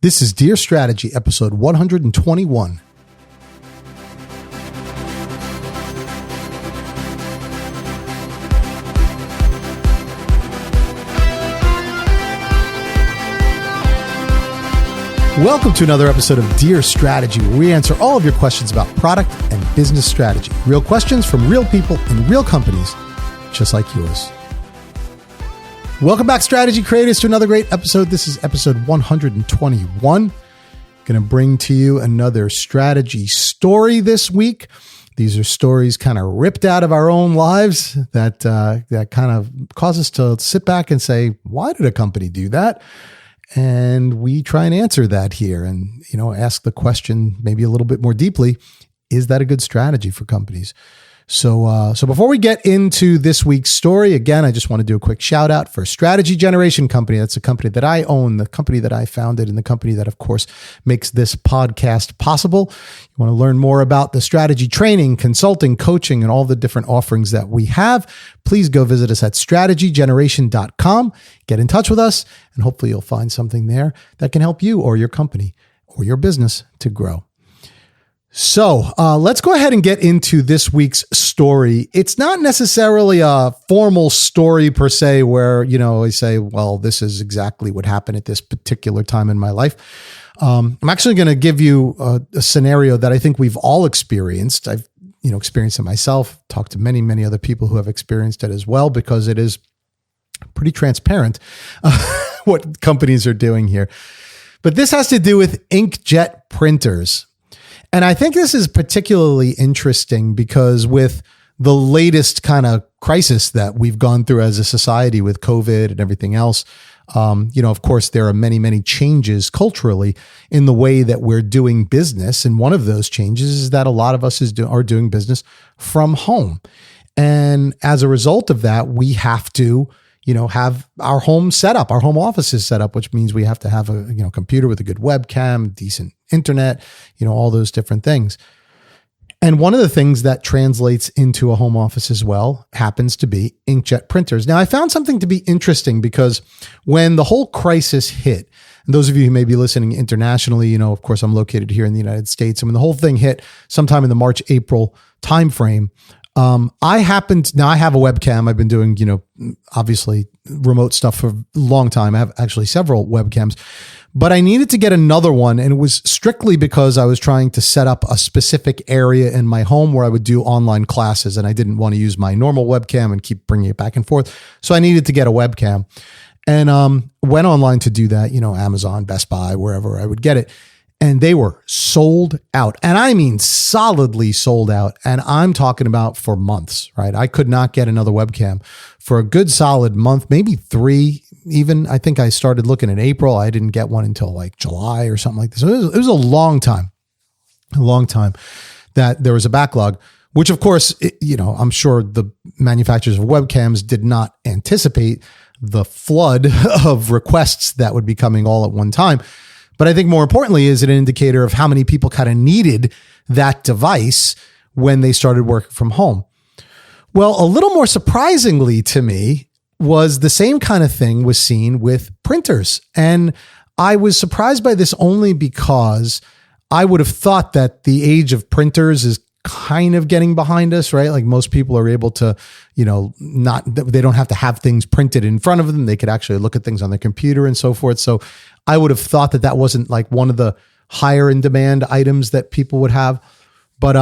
This is Dear Strategy, episode 121. Welcome to another episode of Dear Strategy, where we answer all of your questions about product and business strategy. Real questions from real people in real companies, just like yours. Welcome back, strategy creators, to another great episode. This is episode 121. Going to bring to you another strategy story this week. These are stories kind of ripped out of our own lives that kind of cause us to sit back and say, why did a company do that? And we try and answer that here and, ask the question maybe a little bit more deeply. Is that a good strategy for companies? So before we get into this week's story, again, I just want to do a quick shout out for Strategy Generation Company. That's a company that I own, the company that I founded, and the company that, of course, makes this podcast possible. You want to learn more about the strategy training, consulting, coaching, and all the different offerings that we have, please go visit us at strategygeneration.com. Get in touch with us, and hopefully you'll find something there that can help you or your company or your business to grow. So let's go ahead and get into this week's story. It's not necessarily a formal story per se where, I say, well, this is exactly what happened at this particular time in my life. I'm actually going to give you a scenario that I think we've all experienced. I've, experienced it myself, talked to many, many other people who have experienced it as well, because it is pretty transparent what companies are doing here. But this has to do with inkjet printers. And I think this is particularly interesting because with the latest kind of crisis that we've gone through as a society with COVID and everything else, of course, there are many, many changes culturally in the way that we're doing business. And one of those changes is that a lot of us are doing business from home. And as a result of that, we have to have our home set up, our home offices set up, which means we have to have a, computer with a good webcam, decent internet, all those different things. And one of the things that translates into a home office as well happens to be inkjet printers. Now, I found something to be interesting because when the whole crisis hit, and those of you who may be listening internationally, of course, I'm located here in the United States. And when the whole thing hit sometime in the March, April timeframe, I have a webcam. I've been doing, obviously remote stuff for a long time. I have actually several webcams, but I needed to get another one. And it was strictly because I was trying to set up a specific area in my home where I would do online classes. And I didn't want to use my normal webcam and keep bringing it back and forth. So I needed to get a webcam and, went online to do that, Amazon, Best Buy, wherever I would get it. And they were sold out. And I mean, solidly sold out. And I'm talking about for months, right? I could not get another webcam for a good solid month, maybe 3 even. I think I started looking in April. I didn't get one until like July or something like this. So it was a long time that there was a backlog, which of course, I'm sure the manufacturers of webcams did not anticipate the flood of requests that would be coming all at one time. But I think more importantly, is it an indicator of how many people kind of needed that device when they started working from home. Well, a little more surprisingly to me was the same kind of thing was seen with printers. And I was surprised by this only because I would have thought that the age of printers is kind of getting behind us, right? Like most people are able to, they don't have to have things printed in front of them. They could actually look at things on their computer and so forth. So I would have thought that wasn't like one of the higher in demand items that people would have. But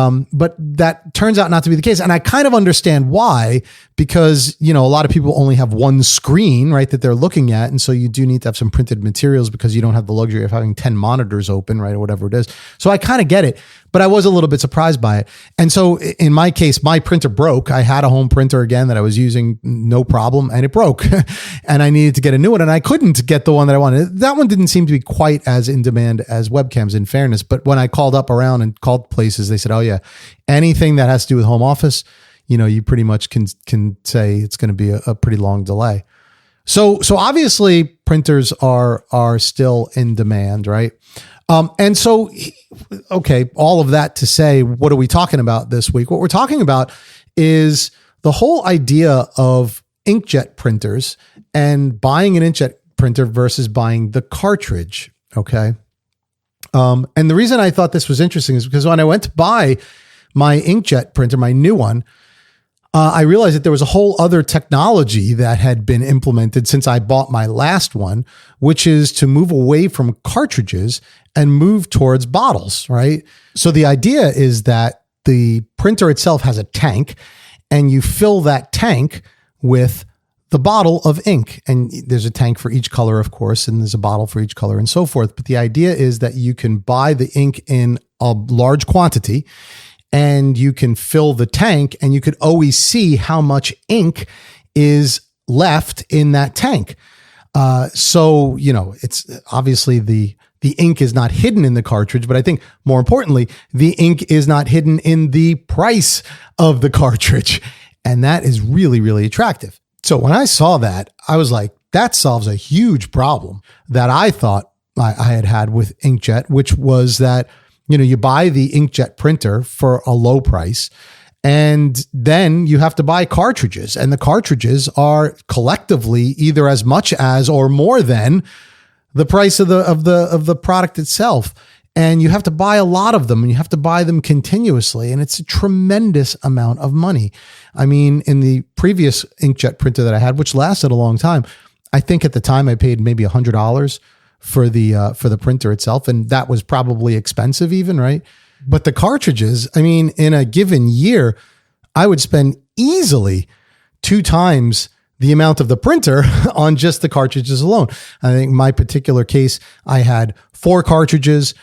that turns out not to be the case. And I kind of understand why, because, a lot of people only have one screen, right, that they're looking at. And so you do need to have some printed materials because you don't have the luxury of having 10 monitors open, right, or whatever it is. So I kind of get it, but I was a little bit surprised by it. And so in my case, my printer broke. I had a home printer again that I was using, no problem, and it broke. And I needed to get a new one, and I couldn't get the one that I wanted. That one didn't seem to be quite as in demand as webcams, in fairness. But when I called up around and called places, they said, oh yeah, anything that has to do with home office, you pretty much can say it's going to be a pretty long delay. So obviously printers are still in demand, right? And so, okay, all of that to say, what are we talking about this week? What we're talking about is the whole idea of inkjet printers and buying an inkjet printer versus buying the cartridge. Okay. And the reason I thought this was interesting is because when I went to buy my inkjet printer, my new one, I realized that there was a whole other technology that had been implemented since I bought my last one, which is to move away from cartridges and move towards bottles, right? So the idea is that the printer itself has a tank, and you fill that tank with the bottle of ink. And there's a tank for each color, of course, and there's a bottle for each color and so forth. But the idea is that you can buy the ink in a large quantity, and you can fill the tank, and you could always see how much ink is left in that tank. So, it's obviously the ink is not hidden in the cartridge, but I think more importantly, the ink is not hidden in the price of the cartridge. And that is really, really attractive. So when I saw that, I was like, that solves a huge problem that I thought I had with inkjet, which was that, you buy the inkjet printer for a low price, and then you have to buy cartridges, and the cartridges are collectively either as much as or more than the price of the product itself. And you have to buy a lot of them, and you have to buy them continuously. And it's a tremendous amount of money. I mean, in the previous inkjet printer that I had, which lasted a long time, I think at the time I paid maybe $100 for the printer itself. And that was probably expensive even, right? But the cartridges, I mean, in a given year, I would spend easily 2 times the amount of the printer on just the cartridges alone. I think my particular case, I had 4 cartridges.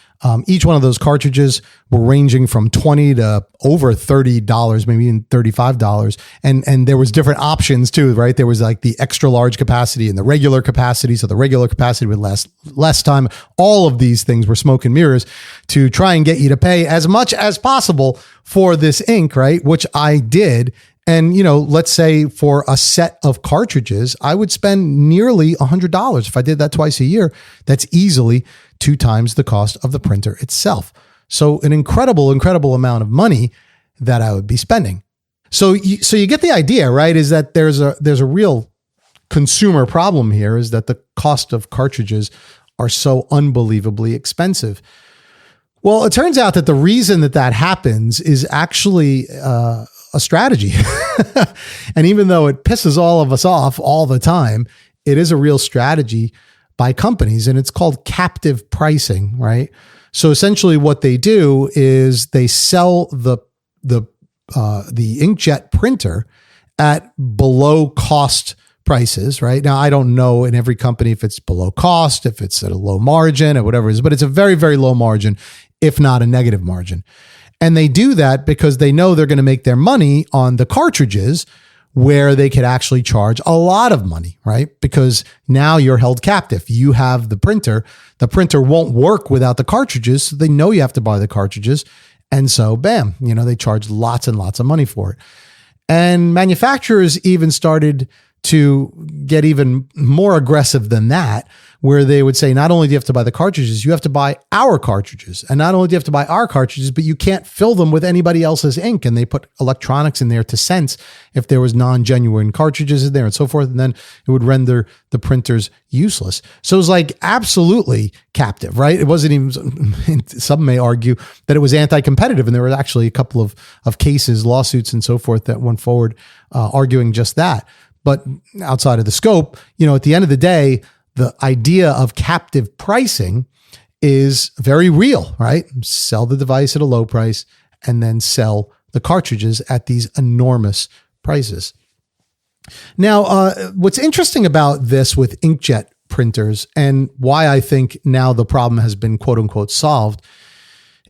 Each one of those cartridges were ranging from $20 to over $30, maybe even $35. And there was different options too, right? There was like the extra large capacity and the regular capacity. So the regular capacity would last less time. All of these things were smoke and mirrors to try and get you to pay as much as possible for this ink, right? Which I did. And, let's say for a set of cartridges, I would spend nearly $100. If I did that twice a year, that's easily 2 times the cost of the printer itself. So an incredible amount of money that I would be spending. So you get the idea, right? Is that there's a real consumer problem here, is that the cost of cartridges are so unbelievably expensive. Well, it turns out that the reason that happens is actually a strategy. And even though it pisses all of us off all the time, it is a real strategy by companies, and it's called captive pricing, right? So essentially what they do is they sell the inkjet printer at below cost prices, right? Now, I don't know in every company if it's below cost, if it's at a low margin or whatever it is, but it's a very, very low margin, if not a negative margin. And they do that because they know they're going to make their money on the cartridges, where they could actually charge a lot of money, right? Because now you're held captive. You have the printer. The printer won't work without the cartridges. So they know you have to buy the cartridges. And so bam, they charge lots and lots of money for it. And manufacturers even started to get even more aggressive than that, where they would say, not only do you have to buy the cartridges, you have to buy our cartridges. And not only do you have to buy our cartridges, but you can't fill them with anybody else's ink. And they put electronics in there to sense if there was non-genuine cartridges in there and so forth. And then it would render the printers useless. So it was like absolutely captive, right? It wasn't even, some may argue that it was anti-competitive. And there were actually a couple of cases, lawsuits and so forth that went forward arguing just that. But outside of the scope, at the end of the day, the idea of captive pricing is very real, right? Sell the device at a low price and then sell the cartridges at these enormous prices. Now, what's interesting about this with inkjet printers, and why I think now the problem has been quote unquote solved,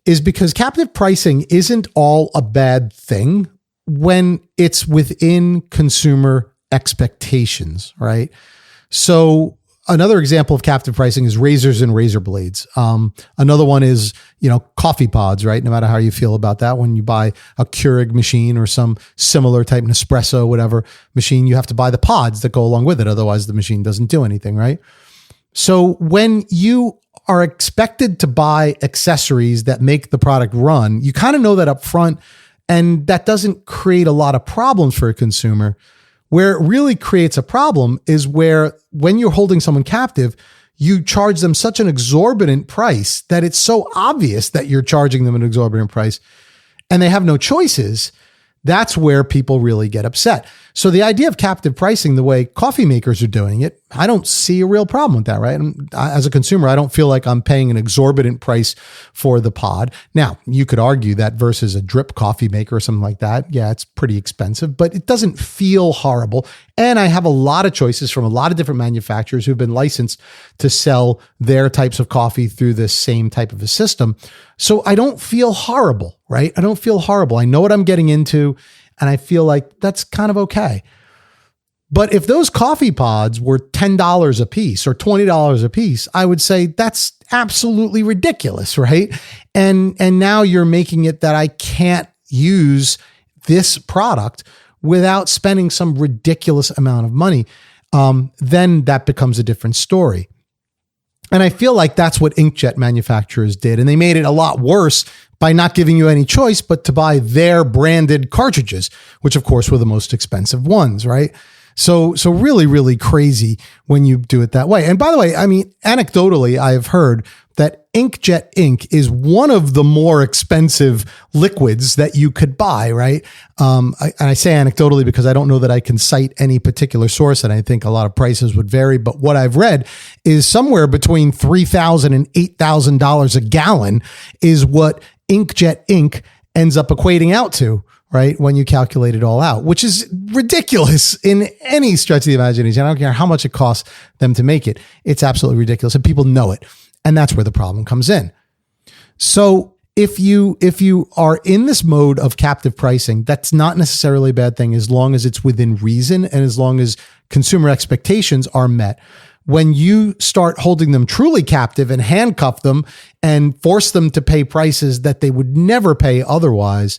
is because captive pricing isn't all a bad thing when it's within consumer expectations, right? So another example of captive pricing is razors and razor blades. Another one is, coffee pods, right? No matter how you feel about that, when you buy a Keurig machine or some similar type Nespresso, whatever machine, you have to buy the pods that go along with it. Otherwise the machine doesn't do anything, right? So when you are expected to buy accessories that make the product run, you kind of know that up front, and that doesn't create a lot of problems for a consumer. Where it really creates a problem is where when you're holding someone captive, you charge them such an exorbitant price that it's so obvious that you're charging them an exorbitant price and they have no choices. That's where people really get upset. So the idea of captive pricing, the way coffee makers are doing it, I don't see a real problem with that, right? As a consumer, I don't feel like I'm paying an exorbitant price for the pod. Now, you could argue that versus a drip coffee maker or something like that, yeah, it's pretty expensive, but it doesn't feel horrible. And I have a lot of choices from a lot of different manufacturers who've been licensed to sell their types of coffee through this same type of a system. So I don't feel horrible, right? I don't feel horrible. I know what I'm getting into, and I feel like that's kind of okay. But if those coffee pods were $10 a piece or $20 a piece, I would say that's absolutely ridiculous, right? And now you're making it that I can't use this product without spending some ridiculous amount of money. Then that becomes a different story. And I feel like that's what inkjet manufacturers did. And they made it a lot worse by not giving you any choice but to buy their branded cartridges, which of course were the most expensive ones, right? So really, really crazy when you do it that way. And by the way, I mean, anecdotally, I've heard that inkjet ink is one of the more expensive liquids that you could buy, right? I say anecdotally because I don't know that I can cite any particular source, and I think a lot of prices would vary. But what I've read is somewhere between $3,000 and $8,000 a gallon is what inkjet ink ends up equating out to, right? When you calculate it all out, which is ridiculous in any stretch of the imagination. I don't care how much it costs them to make it. It's absolutely ridiculous, and people know it. And that's where the problem comes in. So if you are in this mode of captive pricing, that's not necessarily a bad thing as long as it's within reason and as long as consumer expectations are met. When you start holding them truly captive and handcuff them and force them to pay prices that they would never pay otherwise,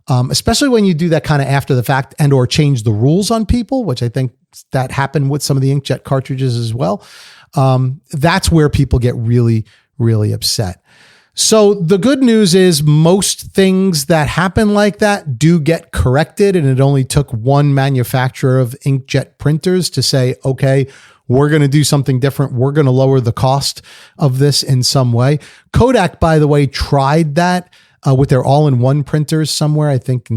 especially when you do that kind of after the fact and or change the rules on people, which I think that happened with some of the inkjet cartridges as well. That's where people get really, really upset. So the good news is most things that happen like that do get corrected. And it only took one manufacturer of inkjet printers to say, okay, we're going to do something different. We're going to lower the cost of this in some way. Kodak, by the way, tried that with their all-in-one printers somewhere, I think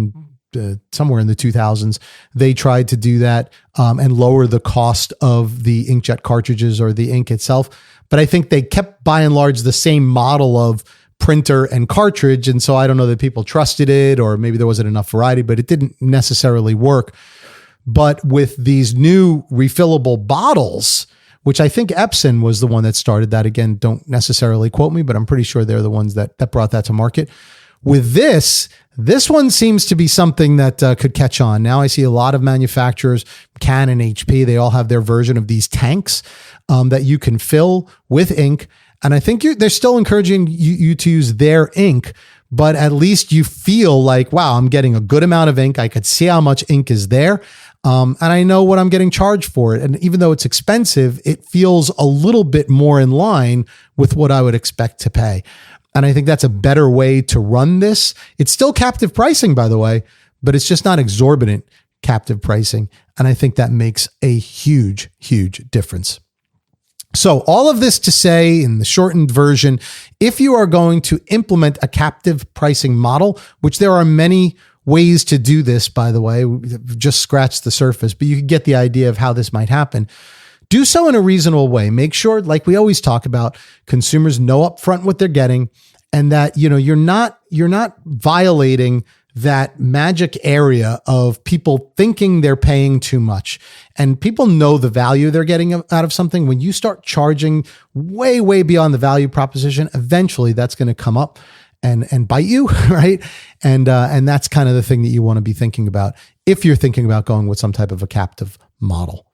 somewhere in the 2000s, they tried to do that and lower the cost of the inkjet cartridges or the ink itself. But I think they kept by and large the same model of printer and cartridge. And so I don't know that people trusted it, or maybe there wasn't enough variety, but it didn't necessarily work. But with these new refillable bottles, which I think Epson was the one that started that. Again, don't necessarily quote me, but I'm pretty sure they're the ones that brought that to market. With this one seems to be something that could catch on. Now I see a lot of manufacturers, Canon, HP, they all have their version of these tanks that you can fill with ink. And I think they're still encouraging you to use their ink, but at least you feel like, wow, I'm getting a good amount of ink. I could see how much ink is there. And I know what I'm getting charged for it. And even though it's expensive, it feels a little bit more in line with what I would expect to pay. And I think that's a better way to run this. It's still captive pricing, by the way, but it's just not exorbitant captive pricing. And I think that makes a huge, huge difference. So all of this to say, in the shortened version, if you are going to implement a captive pricing model, which there are many ways to do this, by the way, we've just scratched the surface, but you can get the idea of how this might happen. Do so in a reasonable way. Make sure, like we always talk about, consumers know upfront what they're getting, and that you're not violating that magic area of people thinking they're paying too much. And people know the value they're getting out of something. When you start charging way, way beyond the value proposition, eventually that's going to come up and bite you, right? And that's kind of the thing that you want to be thinking about if you're thinking about going with some type of a captive model.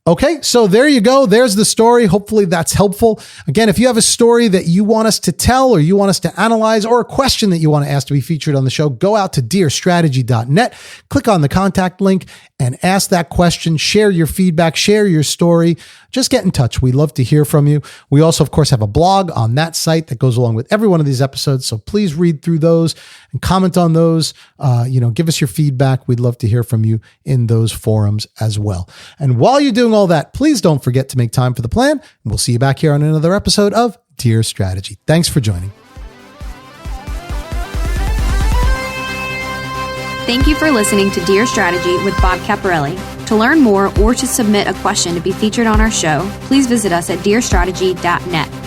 Okay, so there you go. There's the story. Hopefully that's helpful. Again, if you have a story that you want us to tell or you want us to analyze or a question that you want to ask to be featured on the show, go out to dearstrategy.net, click on the contact link, and ask that question, share your feedback, share your story. Just get in touch. We love to hear from you. We also, of course, have a blog on that site that goes along with every one of these episodes. So please read through those and comment on those. Give us your feedback. We'd love to hear from you in those forums as well. And while you're doing all that, please don't forget to make time for the plan. And we'll see you back here on another episode of Dear Strategy. Thanks for joining. Thank you for listening to Dear Strategy with Bob Caparelli. To learn more or to submit a question to be featured on our show, please visit us at dearstrategy.net.